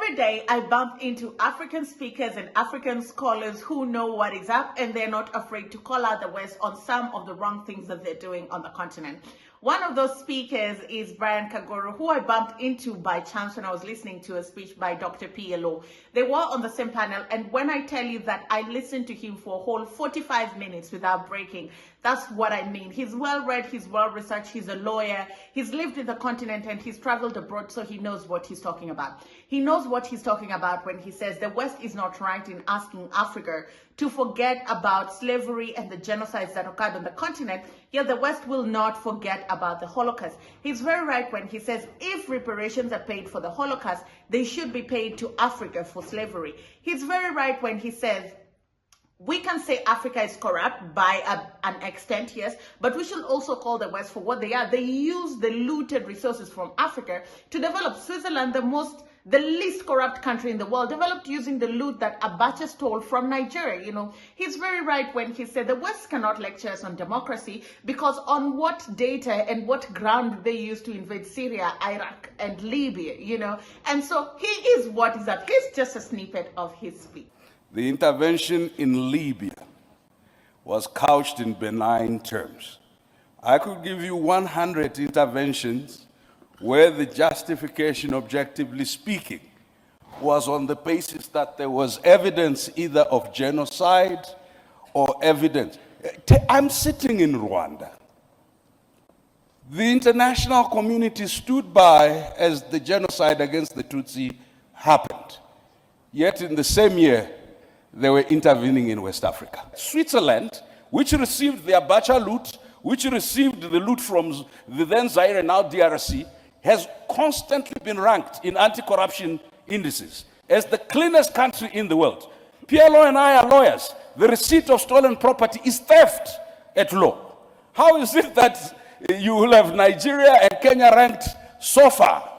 Every day I bump into African speakers and African scholars who know what is up, and they're not afraid to call out the West on some of the wrong things that they're doing on the continent. One of those speakers is Brian Kagoro, who I bumped into by chance when I was listening to a speech by Dr. PLO. They were on the same panel, and when I tell you that I listened to him for a whole 45 minutes without breaking, that's what I mean. He's well-read, he's well-researched, he's a lawyer, he's lived in the continent, and he's traveled abroad, so he knows what he's talking about. He knows what he's talking about when he says the West is not right in asking Africa to forget about slavery and the genocides that occurred on the continent, yet the West will not forget about the Holocaust. He's very right when he says if reparations are paid for the Holocaust, they should be paid to Africa for slavery. He's very right when he says we can say Africa is corrupt by an extent, yes, but we should also call the West for what they are. They use the looted resources from Africa to develop Switzerland, the least corrupt country in the world, developed using the loot that Abacha stole from Nigeria. You know, he's very right when he said the West cannot lecture us on democracy because on what data and what ground they used to invade Syria, Iraq, and Libya, you know. And so he is what is up. Here's just a snippet of his speech. The intervention in Libya was couched in benign terms. I could give you 100 interventions where the justification, objectively speaking, was on the basis that there was evidence either of genocide or evidence. I'm sitting in Rwanda. The international community stood by as the genocide against the Tutsi happened. Yet in the same year, they were intervening in West Africa. Switzerland, which received the Abacha loot, which received the loot from the then Zaire, now DRC, has constantly been ranked in anti-corruption indices as the cleanest country in the world. PLO and I are lawyers. The receipt of stolen property is theft at law. How is it that you will have Nigeria and Kenya ranked so far,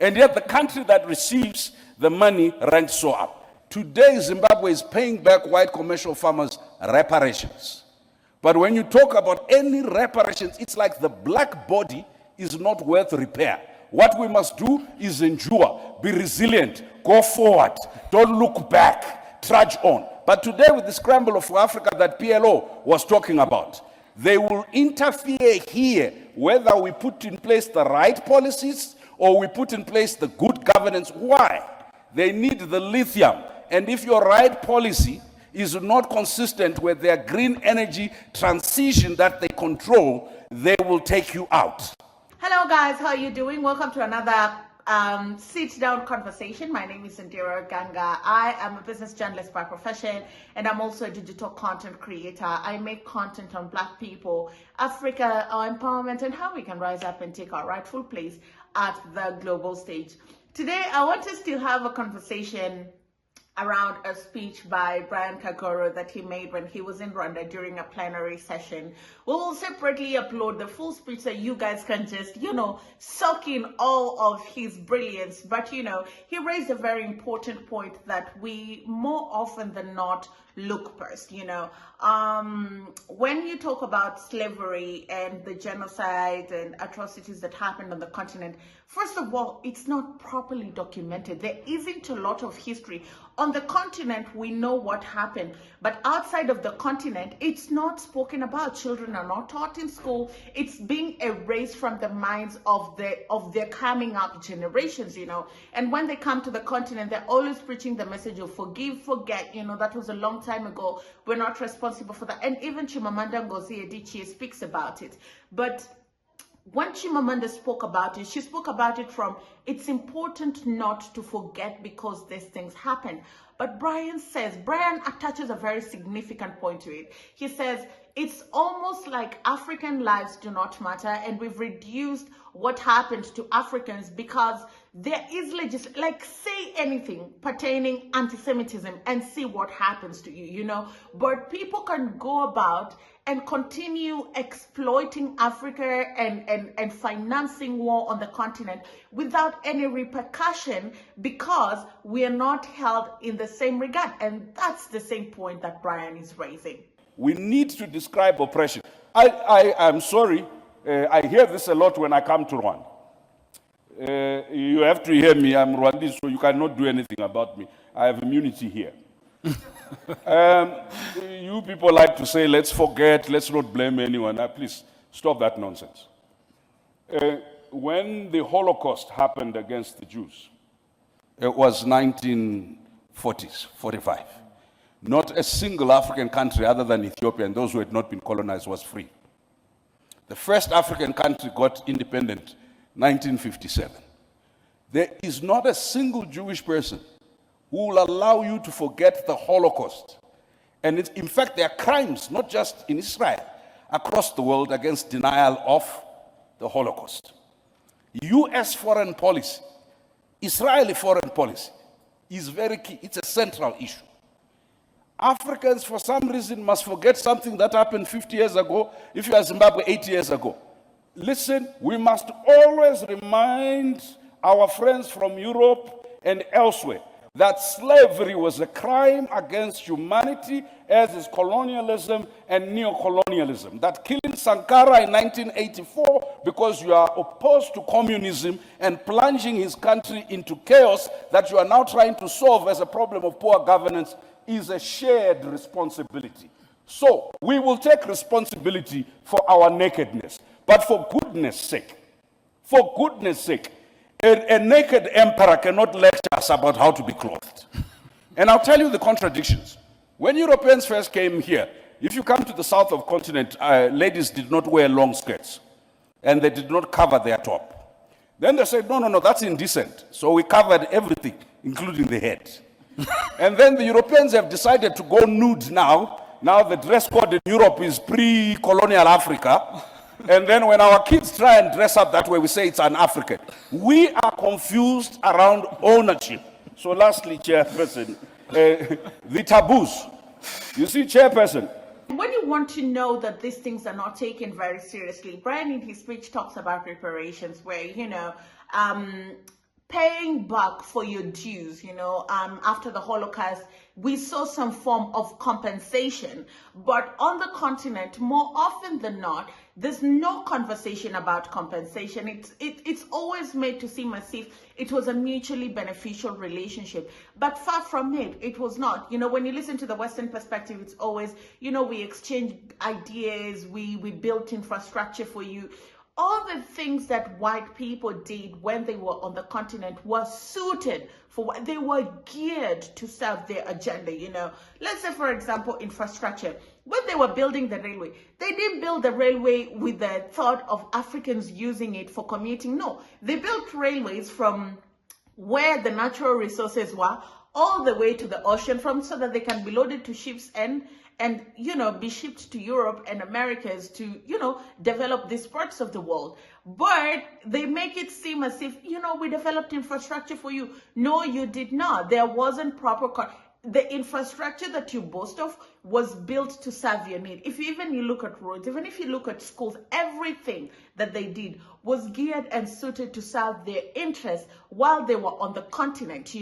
and yet the country that receives the money ranked so up? Today, Zimbabwe is paying back white commercial farmers reparations. But when you talk about any reparations, it's like the black body is not worth repair. What we must do is endure, be resilient, go forward, don't look back, trudge on. But today with the scramble of Africa that PLO was talking about, they will interfere here whether we put in place the right policies or we put in place the good governance. Why? They need the lithium. And if your right policy is not consistent with their green energy transition that they control, they will take you out. Hello guys, how are you doing? Welcome to another sit-down conversation. My name is Ondiro Oganga. I am a business journalist by profession, and I'm also a digital content creator. I make content on Black people, Africa, our empowerment, and how we can rise up and take our rightful place at the global stage. Today, I want us to have a conversation around a speech by Brian Kagoro that he made when he was in Rwanda during a plenary session. We will separately upload the full speech so you guys can just, you know, soak in all of his brilliance. But, you know, he raised a very important point that we more often than not look past, you know. When you talk about slavery and the genocide and atrocities that happened on the continent, first of all, it's not properly documented. There isn't a lot of history. On the continent, we know what happened, but outside of the continent, it's not spoken about. Children are not taught in school. It's being erased from the minds of their coming up generations, you know. And when they come to the continent, they're always preaching the message of forgive, forget, you know, that was a long time ago. We're not responsible for that. And even Chimamanda Ngozi Adichie speaks about it. But when Chimamanda spoke about it, she spoke about it from, it's important not to forget because these things happen. But Brian attaches a very significant point to it. He says, it's almost like African lives do not matter, and we've reduced what happened to Africans because there is legislation, like say anything pertaining anti-Semitism and see what happens to you, you know. But people can go about and continue exploiting Africa and financing war on the continent without any repercussion because we are not held in the same regard. And that's the same point that Brian is raising. We need to describe oppression. I'm sorry, I hear this a lot when I come to Rwanda. You have to hear me. I'm Rwandese, so you cannot do anything about me. I have immunity here. You people like to say, let's forget, let's not blame anyone. Please stop that nonsense. When the Holocaust happened against the Jews, it was 1940s, 45. Not a single African country other than Ethiopia and those who had not been colonized was free. The first African country got independent 1957. There is not a single Jewish person who will allow you to forget the Holocaust. And in fact, there are crimes, not just in Israel, across the world against denial of the Holocaust. US foreign policy, Israeli foreign policy is very key. It's a central issue. Africans, for some reason, must forget something that happened 50 years ago, if you are Zimbabwe 80 years ago. Listen, we must always remind our friends from Europe and elsewhere that slavery was a crime against humanity, as is colonialism and neo-colonialism. That killing Sankara in 1984 because you are opposed to communism and plunging his country into chaos that you are now trying to solve as a problem of poor governance is a shared responsibility. So we will take responsibility for our nakedness. But for goodness sake, a naked emperor cannot lecture us about how to be clothed. And I'll tell you the contradictions. When Europeans first came here, if you come to the south of the continent, ladies did not wear long skirts. And they did not cover their top. Then they said, no, that's indecent. So we covered everything, including the head. And then the Europeans have decided to go nude now. Now the dress code in Europe is pre-colonial Africa. And then when our kids try and dress up that way, we say it's an African. We are confused around ownership. So lastly, Chairperson, the taboos. You see, Chairperson. When you want to know that these things are not taken very seriously, Brian in his speech talks about reparations where, paying back for your dues, after the Holocaust, we saw some form of compensation. But on the continent, more often than not, there's no conversation about compensation. It's always made to seem as if it was a mutually beneficial relationship. But far from it, it was not. When you listen to the Western perspective, it's always, we exchange ideas, we built infrastructure for you. All the things that white people did when they were on the continent were suited for what they were geared to serve their agenda. Let's say, for example, infrastructure. When they were building the railway, they didn't build the railway with the thought of Africans using it for commuting. No, they built railways from where the natural resources were all the way to the ocean so that they can be loaded to ships and be shipped to Europe and Americas to, develop these parts of the world. But they make it seem as if, we developed infrastructure for you. No, you did not. There wasn't proper... The infrastructure that you boast of was built to serve your need. If you look at roads, even if you look at schools, everything that they did was geared and suited to serve their interests while they were on the continent.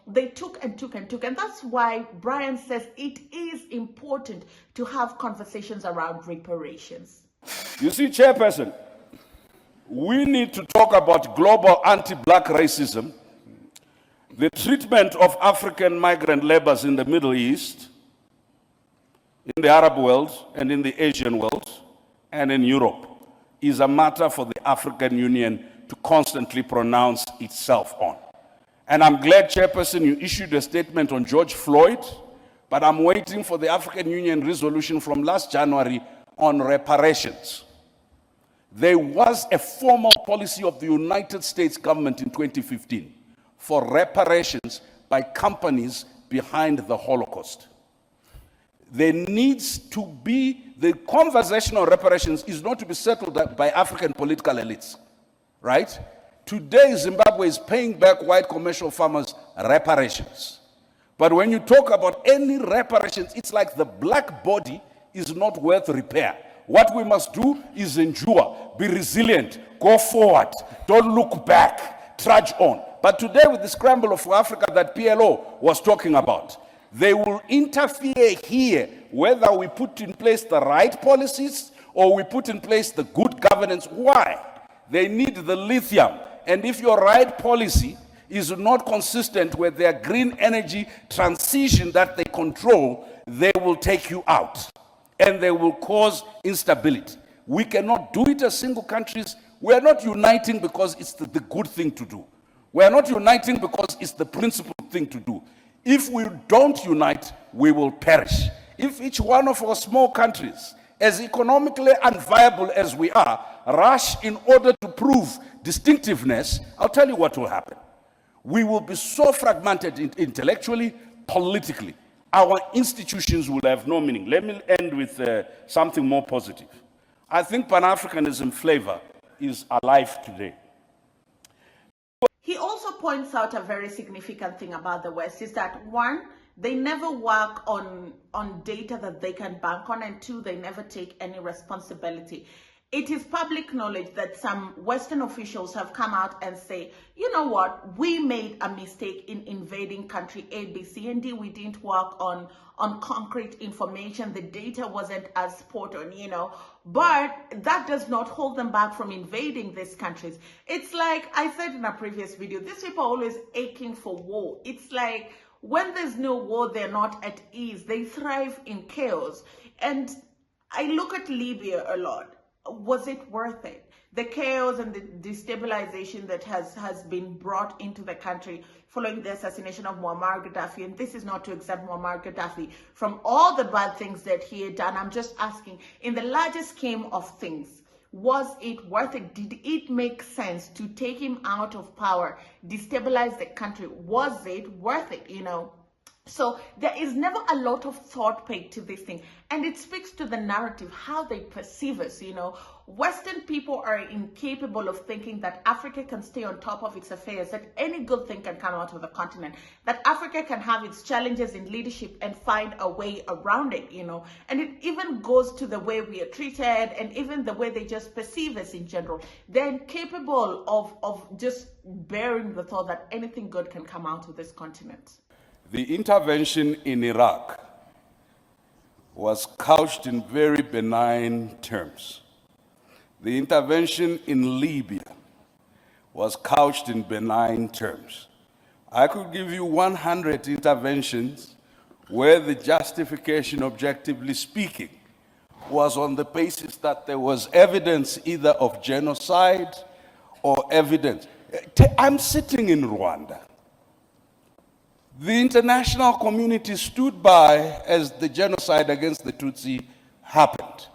They took and took and took. And that's why Brian says it is important to have conversations around reparations. You see, Chairperson, we need to talk about global anti-black racism, the treatment of African migrant laborers in the Middle East, in the Arab world, and in the Asian world, and in Europe, is a matter for the African Union to constantly pronounce itself on. And I'm glad, Chairperson, you issued a statement on George Floyd, but I'm waiting for the African Union resolution from last January on reparations. There was a formal policy of the United States government in 2015 for reparations by companies behind the Holocaust. There needs to be, the conversation on reparations is not to be settled by African political elites, right? Today, Zimbabwe is paying back white commercial farmers reparations. But when you talk about any reparations, it's like the black body is not worth repair. What we must do is endure, be resilient, go forward, don't look back, trudge on. But today, with the scramble of Africa that PLO was talking about, they will interfere here, whether we put in place the right policies or we put in place the good governance. Why? They need the lithium And if your right policy is not consistent with their green energy transition that they control, they will take you out and they will cause instability. We cannot do it as single countries. We are not uniting because it's the good thing to do. We are not uniting because it's the principled thing to do. If we don't unite, we will perish. If each one of our small countries, as economically unviable as we are, rush in order to prove distinctiveness, I'll tell you what will happen. We will be so fragmented intellectually, politically. Our institutions will have no meaning. Let me end with something more positive. I think Pan-Africanism flavor is alive today. He also points out a very significant thing about the West is that, one, they never work on data that they can bank on, and two, they never take any responsibility. It is public knowledge that some Western officials have come out and say, you know what, we made a mistake in invading country A, B, C, and D. We didn't work on concrete information. The data wasn't as spot on, you know, but that does not hold them back from invading these countries. It's like I said in a previous video, these people are always aching for war. It's like when there's no war, they're not at ease. They thrive in chaos. And I look at Libya a lot. Was it worth it? The chaos and the destabilization that has been brought into the country following the assassination of Muammar Gaddaffi, and this is not to exempt Muammar Gaddaffi from all the bad things that he had done. I'm just asking, in the larger scheme of things, was it worth it? Did it make sense to take him out of power, destabilize the country? Was it worth it, you know? So there is never a lot of thought paid to this thing, and it speaks to the narrative, how they perceive us, you know. Western people are incapable of thinking that Africa can stay on top of its affairs, that any good thing can come out of the continent, that Africa can have its challenges in leadership and find a way around it, you know. And it even goes to the way we are treated and even the way they just perceive us in general. They're incapable of just bearing the thought that anything good can come out of this continent. The intervention in Iraq was couched in very benign terms. The intervention in Libya was couched in benign terms. I could give you 100 interventions where the justification, objectively speaking, was on the basis that there was evidence either of genocide or evidence. I'm sitting in Rwanda. The international community stood by as the genocide against the Tutsi happened.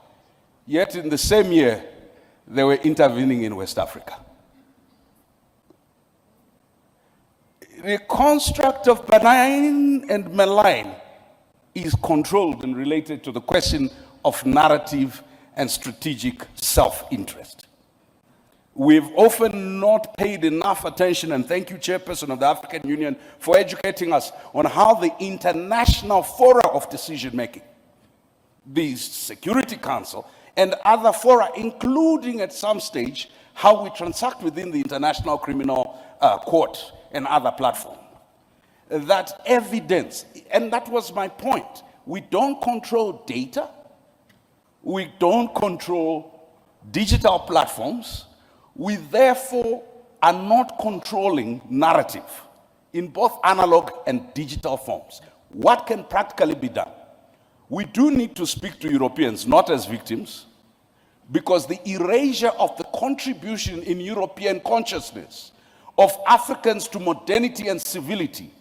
Yet in the same year, they were intervening in West Africa. The construct of benign and malign is controlled and related to the question of narrative and strategic self-interest. We've often not paid enough attention, and thank you, Chairperson of the African Union, for educating us on how the international fora of decision-making, the Security Council, and other fora, including at some stage, how we transact within the International Criminal Court and other platforms. That evidence, and that was my point, we don't control data, we don't control digital platforms, we therefore are not controlling narrative in both analog and digital forms. What can practically be done? We do need to speak to Europeans, not as victims, because the erasure of the contribution in European consciousness of Africans to modernity and civility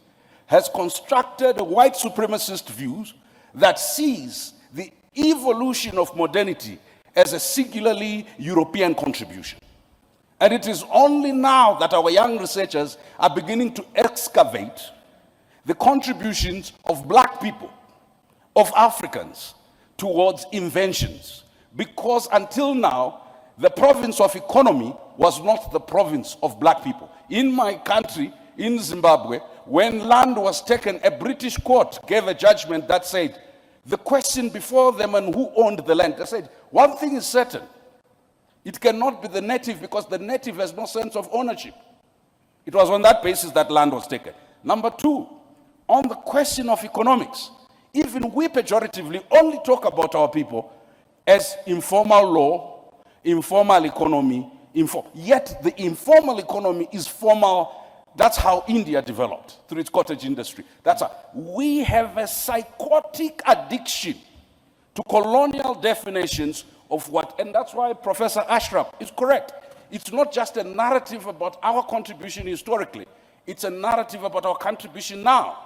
has constructed a white supremacist view that sees the evolution of modernity as a singularly European contribution. And it is only now that our young researchers are beginning to excavate the contributions of Black people, of Africans, towards inventions. Because until now, the province of economy was not the province of Black people. In my country, in Zimbabwe, when land was taken, a British court gave a judgment that said, the question before them and who owned the land, they said, one thing is certain, it cannot be the native because the native has no sense of ownership. It was on that basis that land was taken. Number two, on the question of economics, even we pejoratively only talk about our people as informal law, informal economy, Yet the informal economy is formal. That's how India developed, through its cottage industry. We have a psychotic addiction to colonial definitions of what, and that's why Professor Ashraf is correct. It's not just a narrative about our contribution historically, it's a narrative about our contribution now.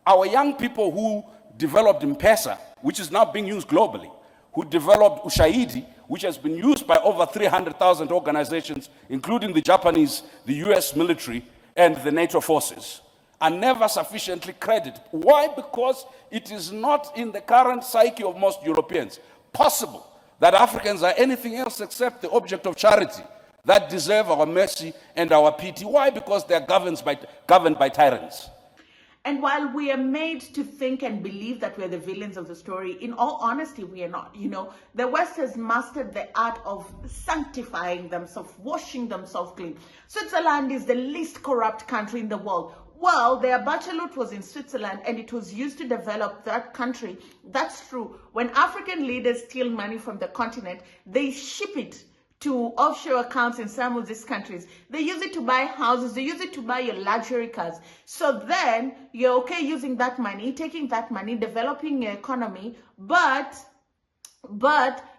Our young people who developed M-Pesa, which is now being used globally, who developed Ushahidi, which has been used by over 300,000 organizations, including the Japanese, the US military, and the NATO forces, are never sufficiently credited. Why? Because it is not in the current psyche of most Europeans possible that Africans are anything else except the object of charity that deserve our mercy and our pity. Why? Because they are governed by tyrants. And while we are made to think and believe that we're the villains of the story, in all honesty, we are not. You know, the West has mastered the art of sanctifying themselves, washing themselves clean. Switzerland is the least corrupt country in the world. Well, their bachelorette was in Switzerland and it was used to develop that country. That's true. When African leaders steal money from the continent, they ship it to offshore accounts in some of these countries. They use it to buy houses, they use it to buy your luxury cars. So then you're okay using that money, taking that money, developing your economy, but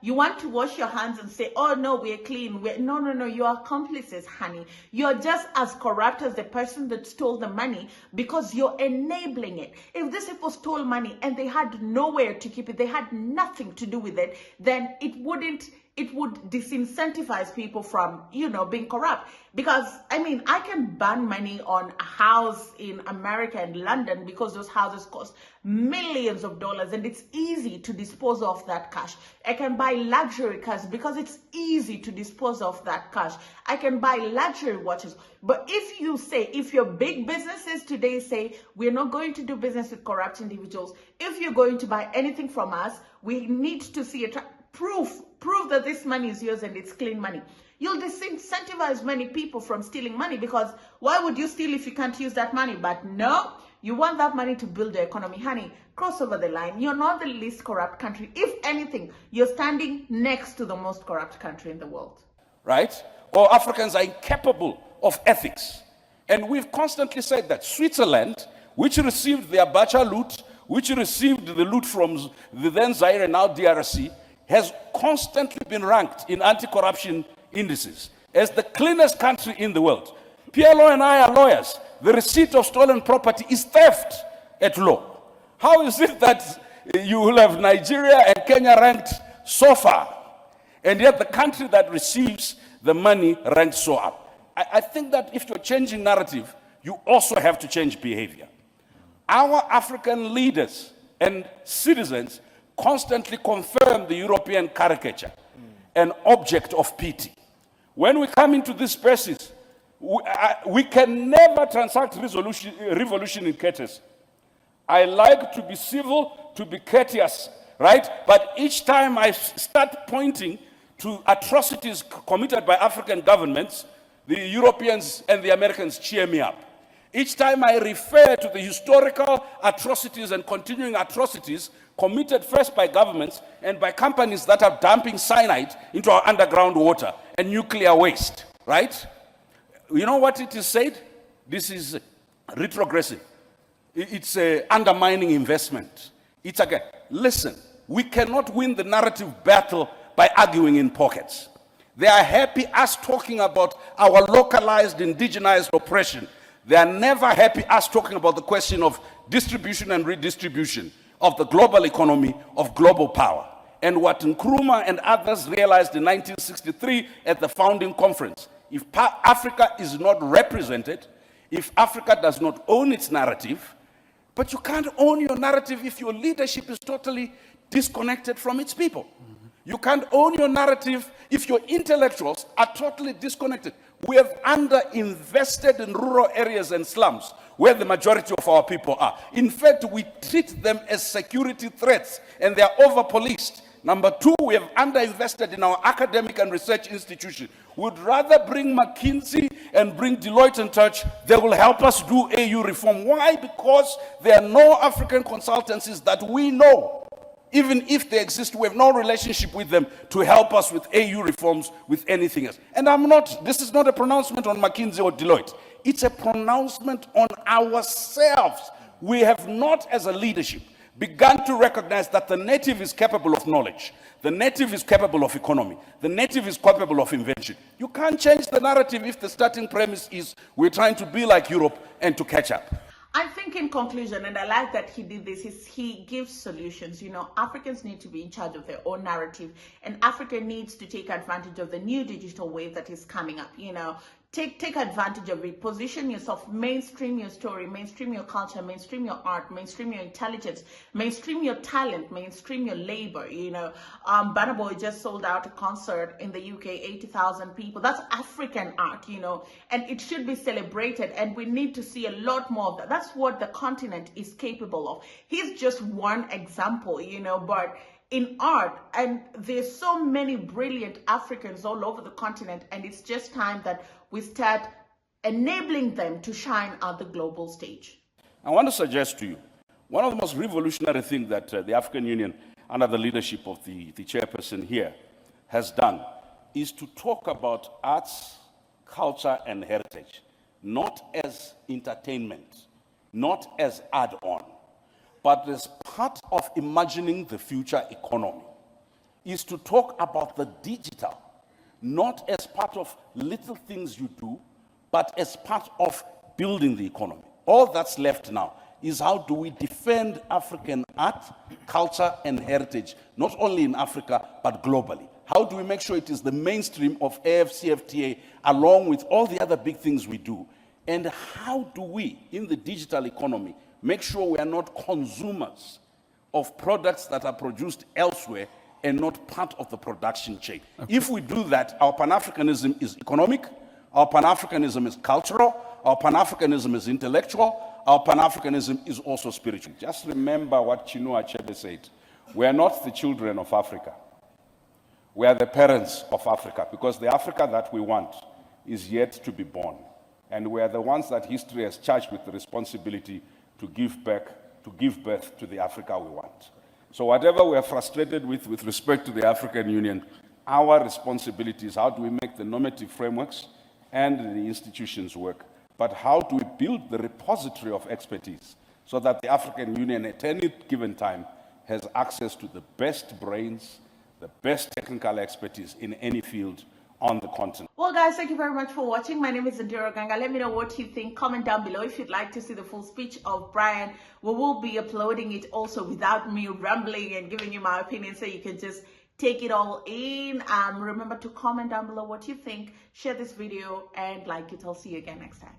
you want to wash your hands and say, oh no, we're clean. No, you're accomplices, honey. You're just as corrupt as the person that stole the money because you're enabling it. If these people stole money and they had nowhere to keep it, they had nothing to do with it, then it would disincentivize people from, being corrupt. Because, I can ban money on a house in America and London because those houses cost millions of dollars and it's easy to dispose of that cash. I can buy luxury cars because it's easy to dispose of that cash. I can buy luxury watches. But if your big businesses today say, we're not going to do business with corrupt individuals, if you're going to buy anything from us, we need to see proof that this money is yours and it's clean money. You'll disincentivize many people from stealing money because why would you steal if you can't use that money? But no, you want that money to build your economy. Honey, cross over the line. You're not the least corrupt country. If anything, you're standing next to the most corrupt country in the world. Right? Or Africans are incapable of ethics. And we've constantly said that Switzerland, which received their Abacha loot, which received the loot from the then Zaire and now DRC, has constantly been ranked in anti-corruption indices as the cleanest country in the world. PLO and I are lawyers. The receipt of stolen property is theft at law. How is it that you will have Nigeria and Kenya ranked so far, and yet the country that receives the money ranks so up? I think that if you're changing narrative, you also have to change behavior. Our African leaders and citizens constantly confirm the European caricature, an object of pity. When we come into these spaces, we can never transact revolution in courtesy. I like to be civil, to be courteous, right? But each time I start pointing to atrocities committed by African governments, the Europeans and the Americans cheer me up. Each time I refer to the historical atrocities and continuing atrocities committed first by governments and by companies that are dumping cyanide into our underground water and nuclear waste, right? You know what it is said? This is retrogressive. It's undermining investment. It's again, listen, we cannot win the narrative battle by arguing in pockets. They are happy us talking about our localized, indigenized oppression. They are never happy us talking about the question of distribution and redistribution of the global economy, of global power. And what Nkrumah and others realized in 1963 at the founding conference, if Africa is not represented, if Africa does not own its narrative, but you can't own your narrative if your leadership is totally disconnected from its people. You can't own your narrative if your intellectuals are totally disconnected. We have underinvested in rural areas and slums where the majority of our people are. In fact, we treat them as security threats and they are over-policed. Number two, we have underinvested in our academic and research institutions. We'd rather bring McKinsey and bring Deloitte and Touch. They will help us do AU reform. Why? Because there are no African consultancies that we know Even if they exist, we have no relationship with them to help us with AU reforms, with anything else. And this is not a pronouncement on McKinsey or Deloitte. It's a pronouncement on ourselves. We have not, as a leadership, begun to recognize that the native is capable of knowledge. The native is capable of economy. The native is capable of invention. You can't change the narrative if the starting premise is we're trying to be like Europe and to catch up. I think in conclusion, and I like that he did this, is he gives solutions. You know, Africans need to be in charge of their own narrative, and Africa needs to take advantage of the new digital wave that is coming up. You know, take advantage of it, position yourself, mainstream your story, mainstream your culture, mainstream your art, mainstream your intelligence, mainstream your talent, mainstream your labor. You know, Burna Boy just sold out a concert in the UK, 80,000 people. That's African art, you know, and it should be celebrated, and we need to see a lot more of that. That's what the continent is capable of. He's just one example, you know, but in art, and there's so many brilliant Africans all over the continent, and it's just time that we start enabling them to shine on the global stage. I want to suggest to you, one of the most revolutionary things that the African Union, under the leadership of the chairperson here, has done is to talk about arts, culture, and heritage, not as entertainment, not as add-on, but as part of imagining the future economy, is to talk about the digital, not as part of little things you do, but as part of building the economy. All that's left now is how do we defend African art, culture, and heritage, not only in Africa, but globally. How do we make sure it is the mainstream of AFCFTA, along with all the other big things we do? And how do we, in the digital economy, make sure we are not consumers of products that are produced elsewhere and not part of the production chain? Okay. If we do that, our Pan-Africanism is economic, our Pan-Africanism is cultural, our Pan-Africanism is intellectual, our Pan-Africanism is also spiritual. Just remember what Chinua Achebe said. We are not the children of Africa. We are the parents of Africa, because the Africa that we want is yet to be born. And we are the ones that history has charged with the responsibility to give birth to the Africa we want. So whatever we are frustrated with respect to the African Union, our responsibility is how do we make the normative frameworks and the institutions work, but how do we build the repository of expertise so that the African Union at any given time has access to the best brains, the best technical expertise in any field on the continent. Well, guys, thank you very much for watching. My name is Ondiro Oganga. Let me know what you think. Comment down below if you'd like to see the full speech of Brian. We will be uploading it also without me rambling and giving you my opinion, so you can just take it all in. Remember to comment down below what you think, share this video, and like it. I'll see you again next time.